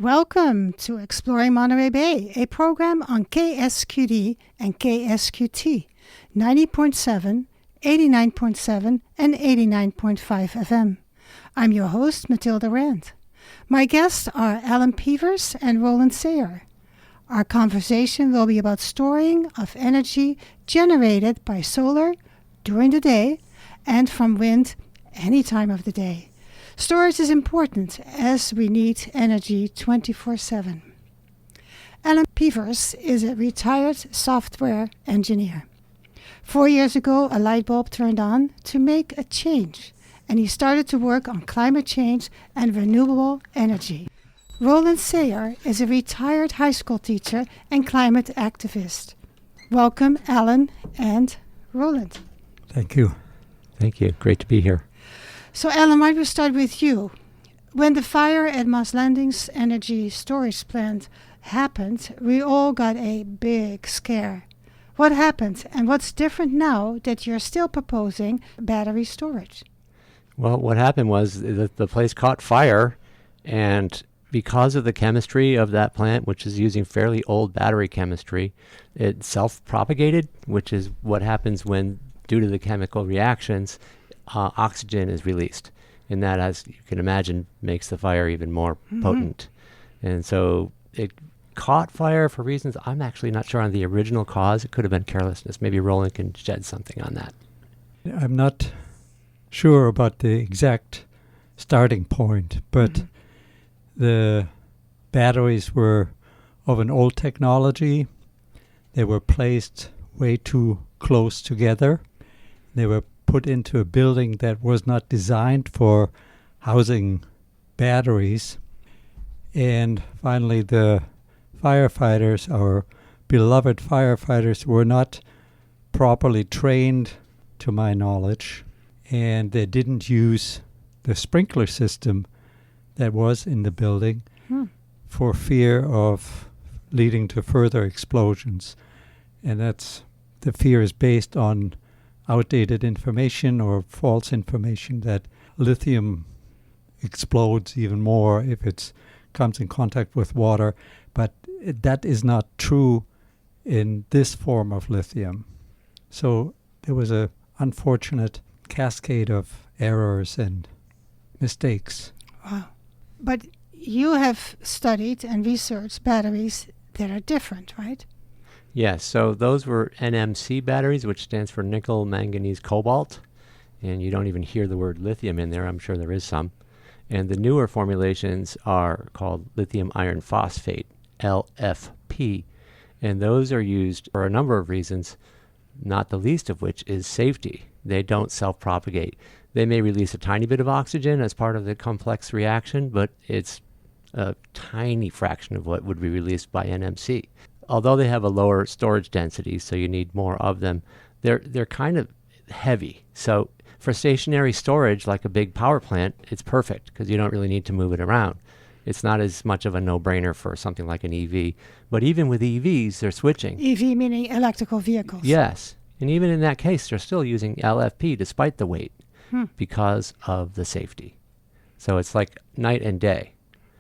Welcome to Exploring Monterey Bay, a program on KSQD and KSQT, 90.7, 89.7, and 89.5 FM. I'm your host, Mathilde Rand. My guests are alanpeevers and Roland Saher. Our conversation will be about storing of energy generated by solar during the day and from wind any time of the day. Storage is important as we need energy 24/7. Alan Peevers is a retired software engineer. 4 years ago, a light bulb turned on to make a change, and he started to work on climate change and renewable energy. Roland Saher is a retired high school teacher and climate activist. Welcome, Alan and Roland. Thank you. Thank you. Great to be here. So, Alan, why don't we start with you? When the fire at Moss Landing's energy storage plant happened, we all got a big scare. What happened, and what's different now that you're still proposing battery storage? Well, what happened was that the place caught fire, and because of the chemistry of that plant, which is using fairly old battery chemistry, it self-propagated, which is what happens when, due to the chemical reactions, oxygen is released. And that, as you can imagine, makes the fire even more potent. And so it caught fire for reasons I'm actually not sure on the original cause. It could have been carelessness. Maybe Roland can shed something on that. I'm not sure about the exact starting point, but the batteries were of an old technology. They were placed way too close together. They were put into a building that was not designed for housing batteries. And finally, the firefighters, our beloved firefighters, were not properly trained, to my knowledge, and they didn't use the sprinkler system that was in the building for fear of leading to further explosions. And the fear is based on outdated information or false information that lithium explodes even more if it comes in contact with water. But that is not true in this form of lithium. So there was an unfortunate cascade of errors and mistakes. Wow. But you have studied and researched batteries that are different, right? Yes, so those were NMC batteries, which stands for nickel, manganese, cobalt. And you don't even hear the word lithium in there. I'm sure there is some. And the newer formulations are called lithium iron phosphate, LFP. And those are used for a number of reasons, not the least of which is safety. They don't self-propagate. They may release a tiny bit of oxygen as part of the complex reaction, but it's a tiny fraction of what would be released by NMC. Although they have a lower storage density, so you need more of them, they're kind of heavy. So for stationary storage, like a big power plant, it's perfect because you don't really need to move it around. It's not as much of a no-brainer for something like an EV. But even with EVs, they're switching. EV meaning electrical vehicles. Yes. And even in that case, they're still using LFP despite the weight because of the safety. So it's like night and day.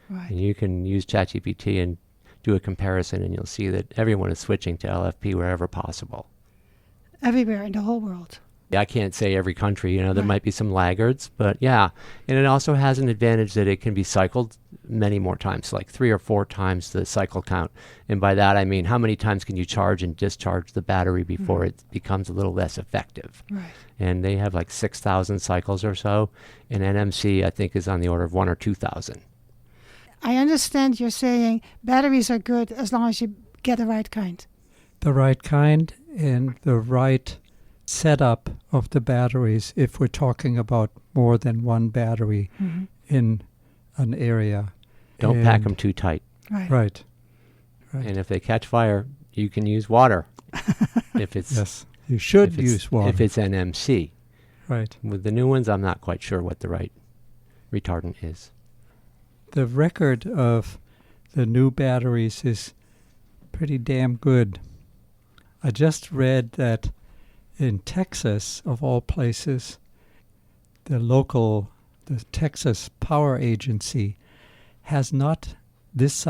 Right. And you can use ChatGPT and do a comparison, and you'll see that everyone is switching to LFP wherever possible. Everywhere in the whole world. I can't say every country, there might be some laggards, but yeah. And it also has an advantage that it can be cycled many more times, like 3 or 4 times the cycle count. And by that, I mean, how many times can you charge and discharge the battery before it becomes a little less effective? Right. And they have like 6,000 cycles or so, and NMC, I think, is on the order of 1,000 or 2,000. I understand you're saying batteries are good as long as you get the right kind. The right kind and the right setup of the batteries if we're talking about more than one battery in an area. Don't pack them too tight. Right. And if they catch fire, you can use water. If it's yes, you should use water. If it's NMC. Right. With the new ones, I'm not quite sure what the right retardant is. The record of the new batteries is pretty damn good. I just read that in Texas, of all places, the Texas Power Agency has not this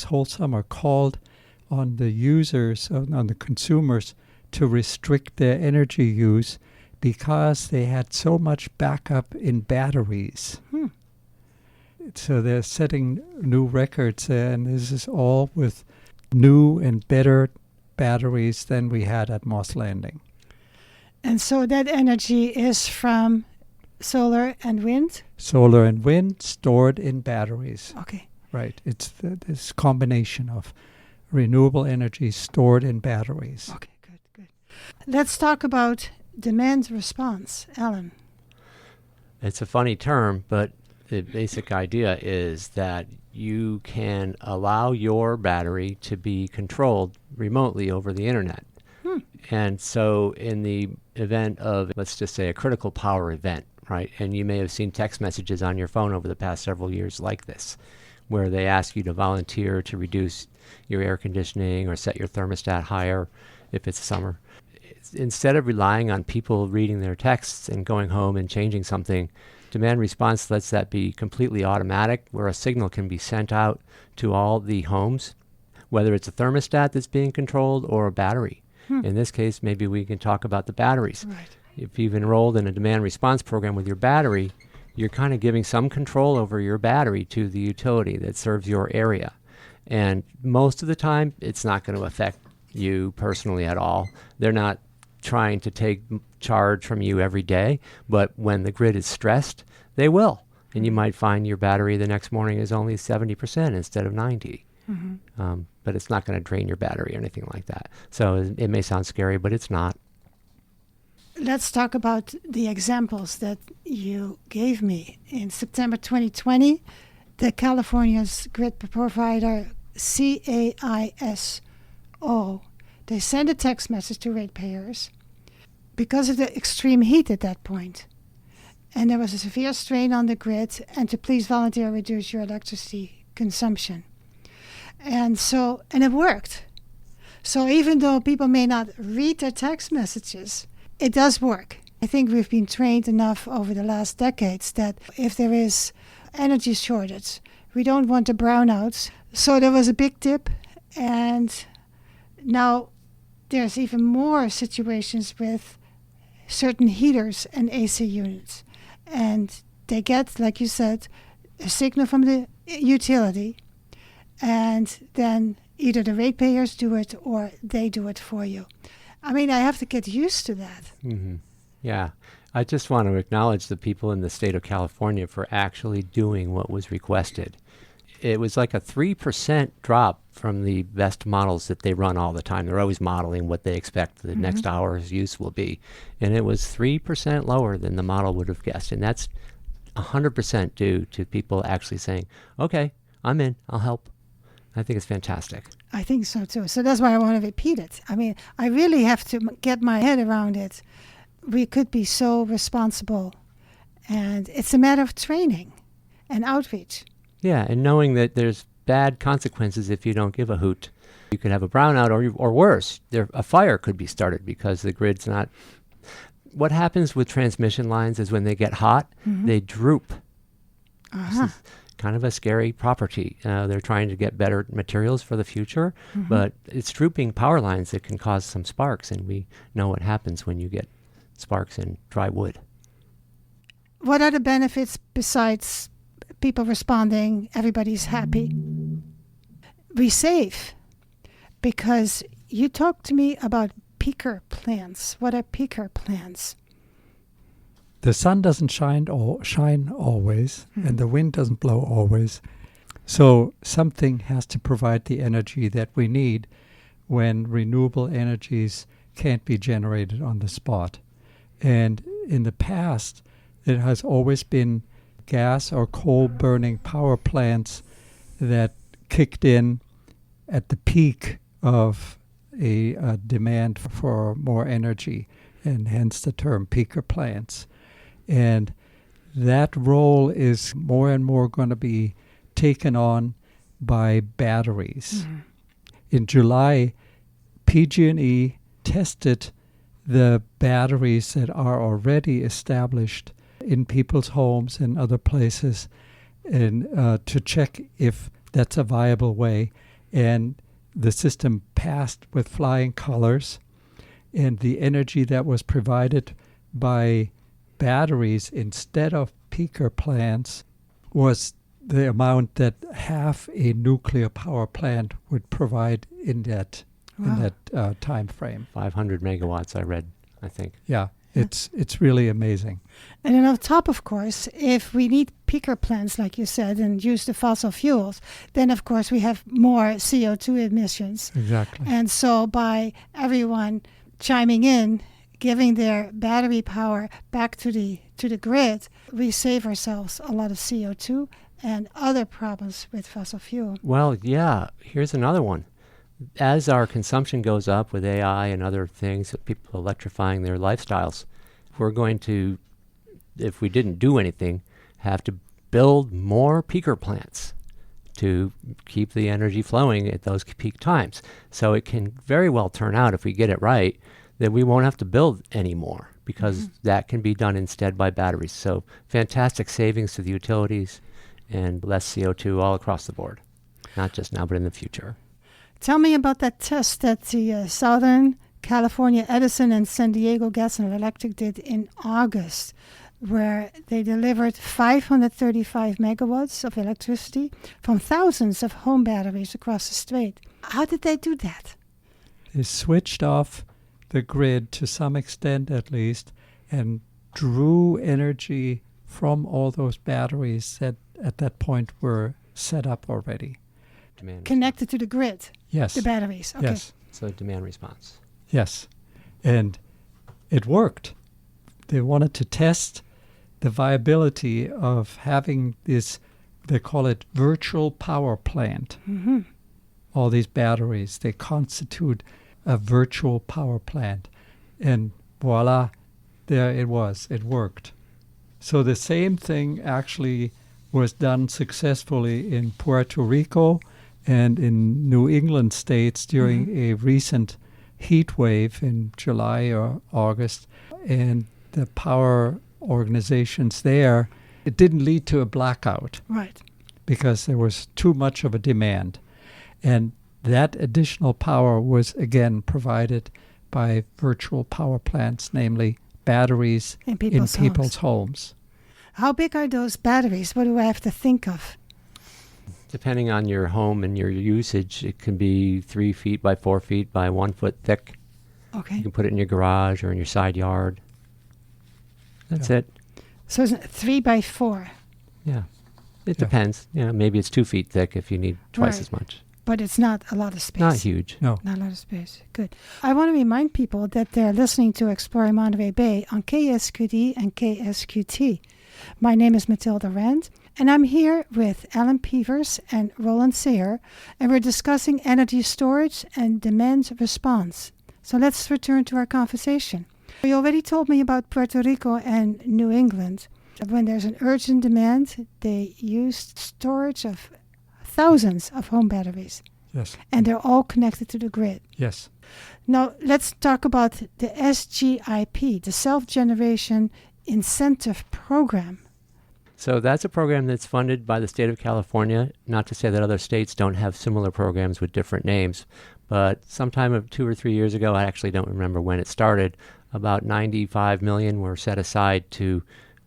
whole summer, called on the users, on the consumers, to restrict their energy use because they had so much backup in batteries. So they're setting new records, and this is all with new and better batteries than we had at Moss Landing. And so that energy is from solar and wind? Solar and wind stored in batteries. Okay. Right. It's this combination of renewable energy stored in batteries. Okay, good. Let's talk about demand response. Alan. It's a funny term, but the basic idea is that you can allow your battery to be controlled remotely over the internet. And so in the event of, let's just say, a critical power event, right? And you may have seen text messages on your phone over the past several years like this, where they ask you to volunteer to reduce your air conditioning or set your thermostat higher if it's summer. Instead of relying on people reading their texts and going home and changing something, demand response lets that be completely automatic, where a signal can be sent out to all the homes, whether it's a thermostat that's being controlled or a battery. In this case, maybe we can talk about the batteries. Right. If you've enrolled in a demand response program with your battery, you're kind of giving some control over your battery to the utility that serves your area. And most of the time, it's not going to affect you personally at all. They're not trying to take charge from you every day, but when the grid is stressed, they will. And you might find your battery the next morning is only 70% instead of 90. But it's not going to drain your battery or anything like that. So it may sound scary, but it's not. Let's talk about the examples that you gave me. In September 2020, the California's grid provider CAISO, they sent a text message to ratepayers because of the extreme heat at that point. And there was a severe strain on the grid, and to please volunteer reduce your electricity consumption. And it worked. So even though people may not read their text messages, it does work. I think we've been trained enough over the last decades that if there is energy shortage, we don't want the brownouts. So there was a big dip, and now there's even more situations with certain heaters and AC units. And they get, like you said, a signal from the utility, and then either the ratepayers do it or they do it for you. I mean, I have to get used to that. Yeah. I just want to acknowledge the people in the state of California for actually doing what was requested. It was like a 3% drop from the best models that they run all the time. They're always modeling what they expect the next hour's use will be. And it was 3% lower than the model would have guessed. And that's 100% due to people actually saying, okay, I'm in, I'll help. I think it's fantastic. I think so too. So that's why I want to repeat it. I mean, I really have to get my head around it. We could be so responsible. And it's a matter of training and outreach. Yeah, and knowing that there's bad consequences if you don't give a hoot. You could have a brownout, or worse, a fire could be started because the grid's not. What happens with transmission lines is when they get hot, they droop. This is kind of a scary property. They're trying to get better materials for the future, but it's drooping power lines that can cause some sparks, and we know what happens when you get sparks in dry wood. What are the benefits besides people responding, everybody's happy? We save, because you talked to me about peaker plants. What are peaker plants? The sun doesn't shine always, and the wind doesn't blow always. So something has to provide the energy that we need when renewable energies can't be generated on the spot. And in the past, it has always been gas or coal-burning power plants that kicked in at the peak of a demand for more energy, and hence the term peaker plants. And that role is more and more going to be taken on by batteries. In July, PG&E tested the batteries that are already established in people's homes and other places, and to check if that's a viable way. And the system passed with flying colors, and the energy that was provided by batteries instead of peaker plants was the amount that half a nuclear power plant would provide in that time frame. 500 megawatts, I read, I think. Yeah, it's really amazing. And then on top, of course, if we need peaker plants, like you said, and use the fossil fuels, then of course we have more CO2 emissions. Exactly. And so by everyone chiming in, giving their battery power back to the grid, we save ourselves a lot of CO2 and other problems with fossil fuel. Well, yeah, here's another one. As our consumption goes up with AI and other things, people electrifying their lifestyles, we're going to, if we didn't do anything, have to build more peaker plants to keep the energy flowing at those peak times. So it can very well turn out, if we get it right, that we won't have to build anymore, because that can be done instead by batteries. So fantastic savings to the utilities and less CO2 all across the board, not just now, but in the future. Tell me about that test that the Southern California Edison and San Diego Gas and Electric did in August, where they delivered 535 megawatts of electricity from thousands of home batteries across the strait. How did they do that? They switched off the grid to some extent at least and drew energy from all those batteries that at that point were set up already. Demand Connected to the grid, Yes. the batteries. Okay. Yes. So demand response. Yes. And it worked. They wanted to test the viability of having this, they call it virtual power plant. Mm-hmm. All these batteries, they constitute a virtual power plant. And voila, there it was. It worked. So the same thing actually was done successfully in Puerto Rico and in New England states during a recent heat wave in July or August. And the power organizations there, it didn't lead to a blackout. Right. Because there was too much of a demand. And that additional power was again provided by virtual power plants, namely batteries In people's homes. How big are those batteries? What do I have to think of? Depending on your home and your usage, it can be 3 feet by 4 feet by 1 foot thick. Okay. You can put it in your garage or in your side yard. That's it. So it's 3 by 4. Yeah. It Yeah. depends. Maybe it's 2 feet thick if you need twice Right. as much. But it's not a lot of space. Not huge. No. Not a lot of space. Good. I want to remind people that they're listening to Exploring Monterey Bay on KSQD and KSQT. My name is Mathilde Rand, and I'm here with Alan Peevers and Roland Saher, and we're discussing energy storage and demand response. So let's return to our conversation. You already told me about Puerto Rico and New England. When there's an urgent demand, they use storage of thousands of home batteries, Yes. and they're all connected to the grid. Yes. Now, let's talk about the SGIP, the Self-Generation Incentive Program. So that's a program that's funded by the state of California. Not to say that other states don't have similar programs with different names, but sometime 2 or 3 years ago, I actually don't remember when it started, about 95 million were set aside to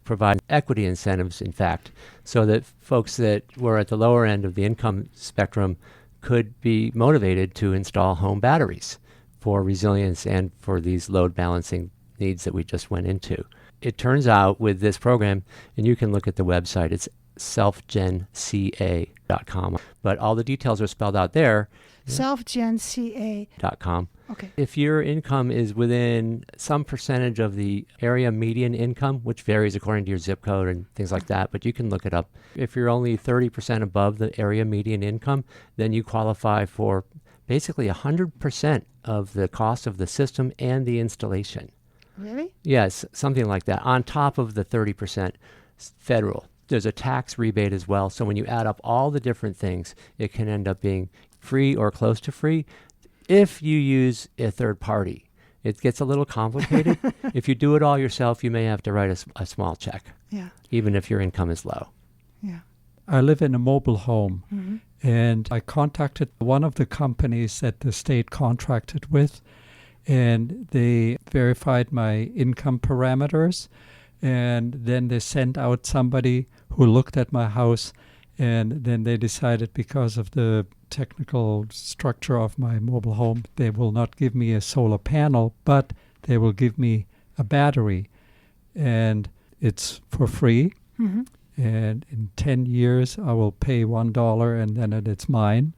provide equity incentives, in fact, so that folks that were at the lower end of the income spectrum could be motivated to install home batteries for resilience and for these load balancing needs that we just went into. It turns out with this program, and you can look at the website, it's selfgenca.com, but all the details are spelled out there. Selfgenca.com. Okay. If your income is within some percentage of the area median income, which varies according to your zip code and things like that, but you can look it up. If you're only 30% above the area median income, then you qualify for basically 100% of the cost of the system and the installation. Really? Yes, something like that, on top of the 30% federal. There's a tax rebate as well, so when you add up all the different things, it can end up being free or close to free if you use a third party. It gets a little complicated. If you do it all yourself, you may have to write a small check, Yeah. even if your income is low. Yeah. I live in a mobile home, And I contacted one of the companies that the state contracted with, and they verified my income parameters. And then they sent out somebody who looked at my house, and then they decided, because of the technical structure of my mobile home, they will not give me a solar panel, but they will give me a battery. And it's for free. Mm-hmm. And in 10 years, I will pay $1, and then it's mine.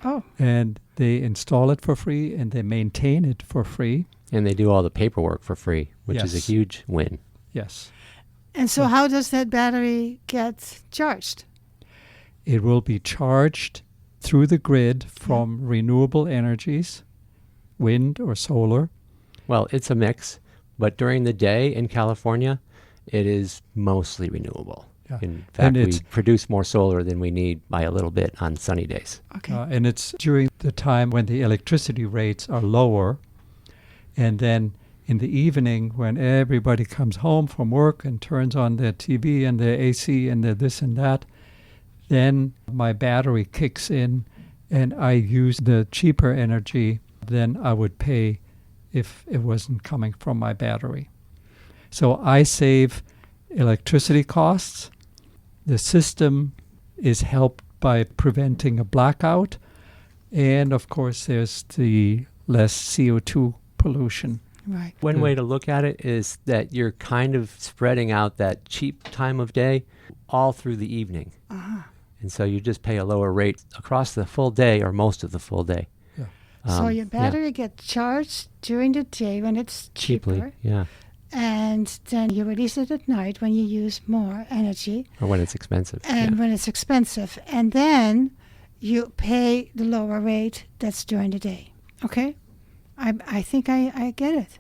Oh. And they install it for free, and they maintain it for free. And they do all the paperwork for free, which is a Yes. huge win. Yes. And so how does that battery get charged? It will be charged through the grid from renewable energies, wind or solar. Well, it's a mix, but during the day in California, it is mostly renewable. Yeah. In And fact, we it's- produce more solar than we need by a little bit on sunny days. Okay. And it's during the time when the electricity rates are lower. And then in the evening, when everybody comes home from work and turns on their TV and their AC and their this and that, then my battery kicks in, and I use the cheaper energy than I would pay if it wasn't coming from my battery. So I save electricity costs. The system is helped by preventing a blackout. And of course, there's the less CO2 pollution. Right. One Mm. way to look at it is that you're kind of spreading out that cheap time of day all through the evening. Uh-huh. And so you just pay a lower rate across the full day or most of the full day. Yeah. So your yeah, battery gets charged during the day when it's cheaper, cheaply, yeah, and then you release it at night when you use more energy or when it's expensive. and yeah. when it's expensive. And then you pay the lower rate that's during the day. Okay? I think I get it.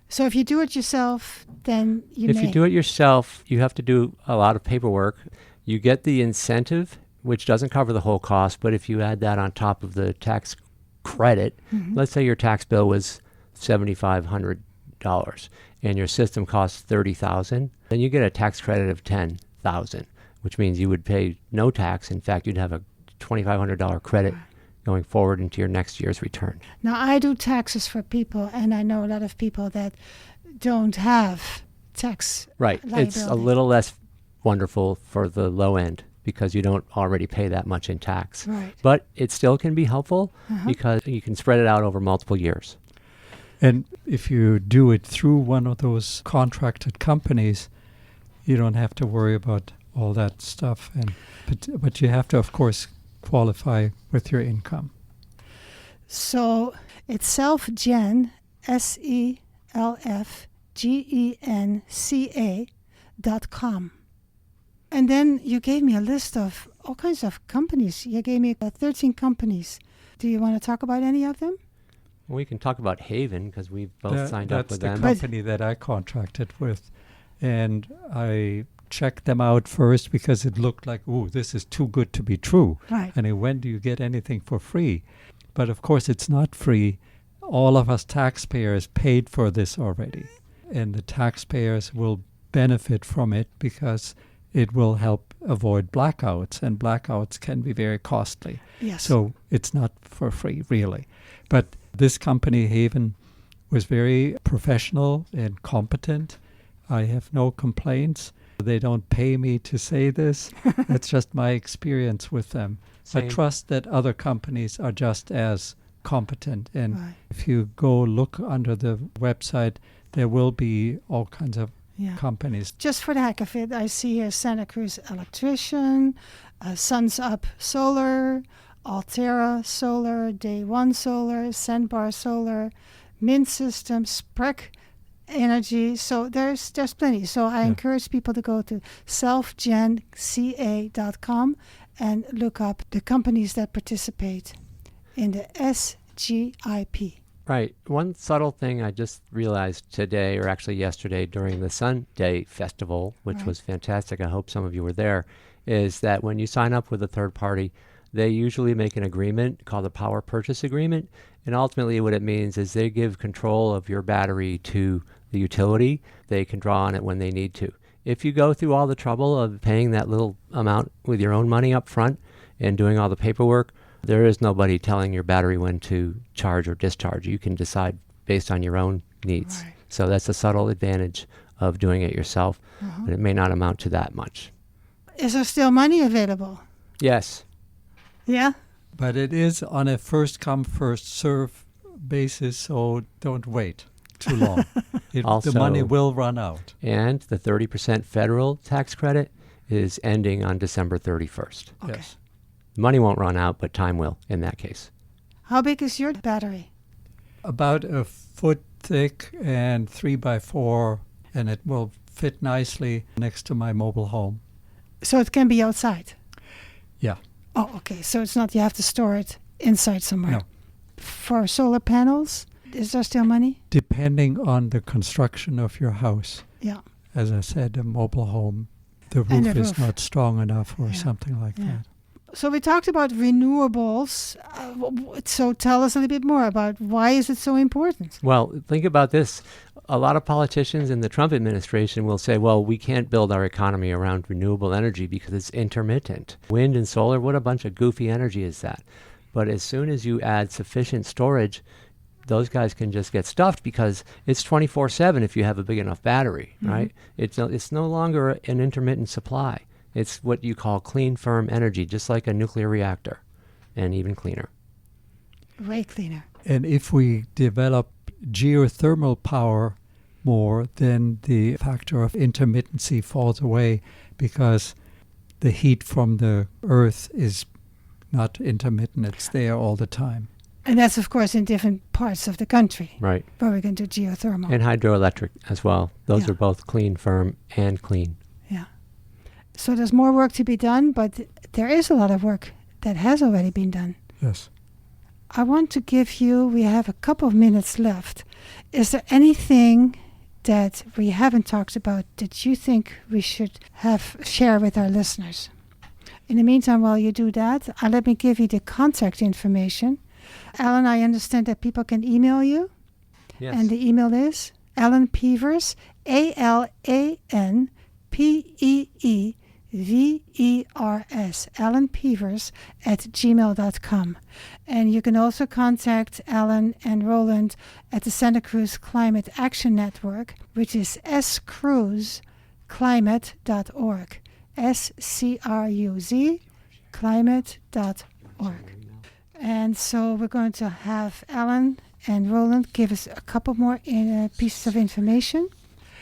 So if you do it yourself, then you If may. you do it yourself, you have to do a lot of paperwork. You get the incentive, which doesn't cover the whole cost, but if you add that on top of the tax credit, Mhm. let's say your tax bill was $7,500 and your system costs $30,000, then you get a tax credit of $10,000, which means you would pay no tax. In fact, you'd have a $2,500 credit going forward into your next year's return. Now, I do taxes for people, and I know a lot of people that don't have tax Right. It's a liability. little less wonderful for the low end because you don't already pay that much in tax. Right. But it still can be helpful Uh-huh. because you can spread it out over multiple years. And if you do it through one of those contracted companies, you don't have to worry about all that stuff. But you have to, of course, qualify with your income. So it's selfgen, selfgenca.com. And then you gave me a list of all kinds of companies. You gave me 13 companies. Do you want to talk about any of them? We can talk about Haven because we both signed up with That's them. the company that I contracted with. And I checked them out first because it looked like, ooh, this is too good to be true. Right. And when do you get anything for free? But of course, it's not free. All of us taxpayers paid for this already. And the taxpayers will benefit from it because it will help avoid blackouts. And blackouts can be very costly. Yes. So it's not for free, really. But this company, Haven, was very professional and competent. I have no complaints. They don't pay me to say this. That's just my experience with them. I Same. trust that other companies are just as competent. And Right. if you go look under the website, there will be all kinds of Yeah. companies. Just for the heck of it, I see here Santa Cruz Electrician, Suns Up Solar, Altera Solar, Day One Solar, Sandbar Solar, Mint Systems, Sprek Energy. So there's plenty. So I Yeah. encourage people to go to selfgenca.com and look up the companies that participate in the SGIP. Right. One subtle thing I just realized today, or actually yesterday during the Sunday Festival, which Right. was fantastic, I hope some of you were there, is that when you sign up with a third party, they usually make an agreement called a power purchase agreement. And ultimately what it means is they give control of your battery to the utility. They can draw on it when they need to. If you go through all the trouble of paying that little amount with your own money up front, and doing all the paperwork, there is nobody telling your battery when to charge or discharge. You can decide based on your own needs. Right. So that's a subtle advantage of doing it yourself, but it may not amount to that much. Is there still money available? Yes. Yeah? But it is on a first-come, first-serve basis, so don't wait too long. Also, the money will run out. And the 30% federal tax credit is ending on December 31st. Okay. Yes. Money won't run out, but time will in that case. How big is your battery? About a foot thick and 3x4, and it will fit nicely next to my mobile home. So it can be outside? Yeah. Oh, okay. So it's not you have to store it inside somewhere. No. For solar panels, is there still money? Depending on the construction of your house. Yeah. As I said, a mobile home, the And roof the is roof. not strong enough or Yeah. something like Yeah. that. So we talked about renewables. So tell us a little bit more about why is it so important? Well, think about this. A lot of politicians in the Trump administration will say, well, we can't build our economy around renewable energy because it's intermittent. Wind and solar, what a bunch of goofy energy is that? But as soon as you add sufficient storage, those guys can just get stuffed because it's 24/7 if you have a big enough battery, right? It's no longer an intermittent supply. It's what you call clean, firm energy, just like a nuclear reactor, and even cleaner. Way cleaner. And if we develop geothermal power more, then the factor of intermittency falls away because the heat from the earth is not intermittent. It's there all the time. And that's, of course, in different parts of the country Right. where we can do geothermal. And hydroelectric as well. Those Yeah. are both clean, firm, and clean. Yeah. So there's more work to be done, but there is a lot of work that has already been done. Yes. I want to give you, we have a couple of minutes left. Is there anything that we haven't talked about that you think we should share with our listeners? In the meantime, while you do that, let me give you the contact information. Alan, I understand that people can email you. Yes. And the email is alanpeevers, alanpeevers, alanpeevers@gmail.com. And you can also contact Alan and Roland at the Santa Cruz Climate Action Network, which is scruzclimate.org. SCRUZ climate.org. And so we're going to have Alan and Roland give us a couple more pieces of information.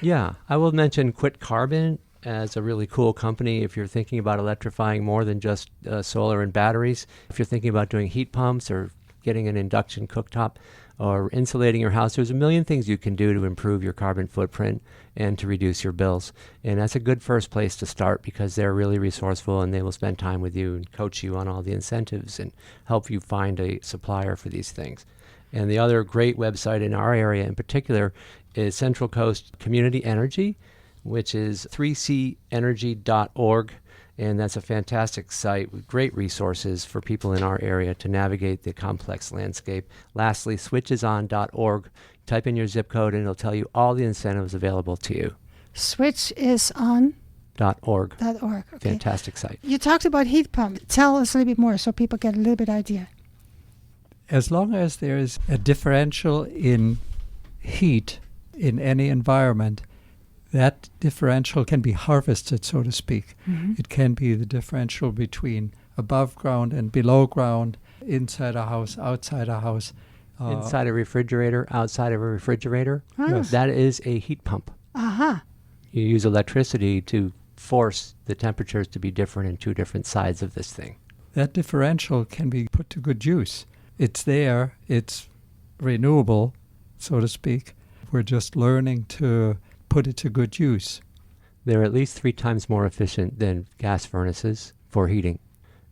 Yeah, I will mention Quit Carbon as a really cool company if you're thinking about electrifying more than just solar and batteries. If you're thinking about doing heat pumps or getting an induction cooktop or insulating your house, there's a million things you can do to improve your carbon footprint and to reduce your bills. And that's a good first place to start because they're really resourceful and they will spend time with you and coach you on all the incentives and help you find a supplier for these things. And the other great website in our area in particular is Central Coast Community Energy, which is 3cenergy.org. And that's a fantastic site with great resources for people in our area to navigate the complex landscape. Lastly, switcheson.org. Type in your zip code and it'll tell you all the incentives available to you. Switch is on .org. .org. Okay. Fantastic site. You talked about heat pump. Tell us a little bit more so people get a little bit idea. As long as there is a differential in heat in any environment, that differential can be harvested, so to speak. Mm-hmm. It can be the differential between above ground and below ground, inside a house, outside a house. Inside a refrigerator, outside of a refrigerator. Yes. That is a heat pump. Aha. You use electricity to force the temperatures to be different in two different sides of this thing. That differential can be put to good use. It's there, it's renewable, so to speak. We're just learning to put it to good use. They're at least 3 times more efficient than gas furnaces for heating.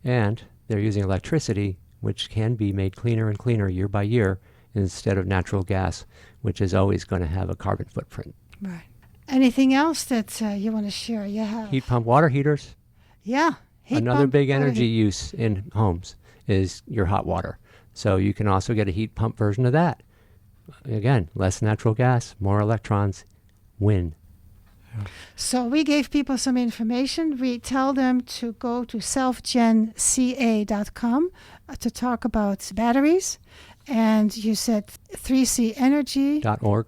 And they're using electricity, which can be made cleaner and cleaner year by year instead of natural gas, which is always going to have a carbon footprint. Right. Anything else that you want to share? You have Heat pump water heaters. Yeah. Heat Another pump, big water energy heat. use in homes is your hot water. So you can also get a heat pump version of that. Again, less natural gas, more electrons, win. So we gave people some information. We tell them to go to selfgenca.com to talk about batteries. And you said 3cenergy.org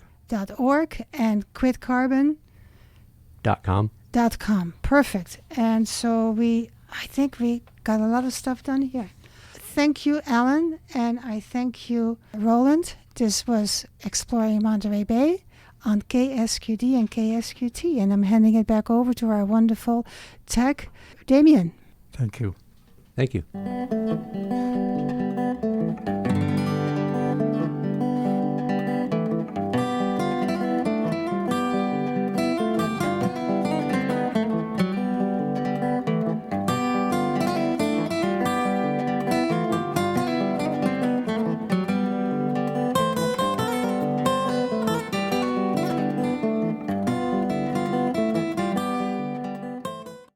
.org. and quitcarbon.com. .com. Perfect. And so I think we got a lot of stuff done here. Thank you, Alan, and I thank you, Roland. This was Exploring Monterey Bay on KSQD and KSQT, and I'm handing it back over to our wonderful tech, Damien. Thank you. Thank you.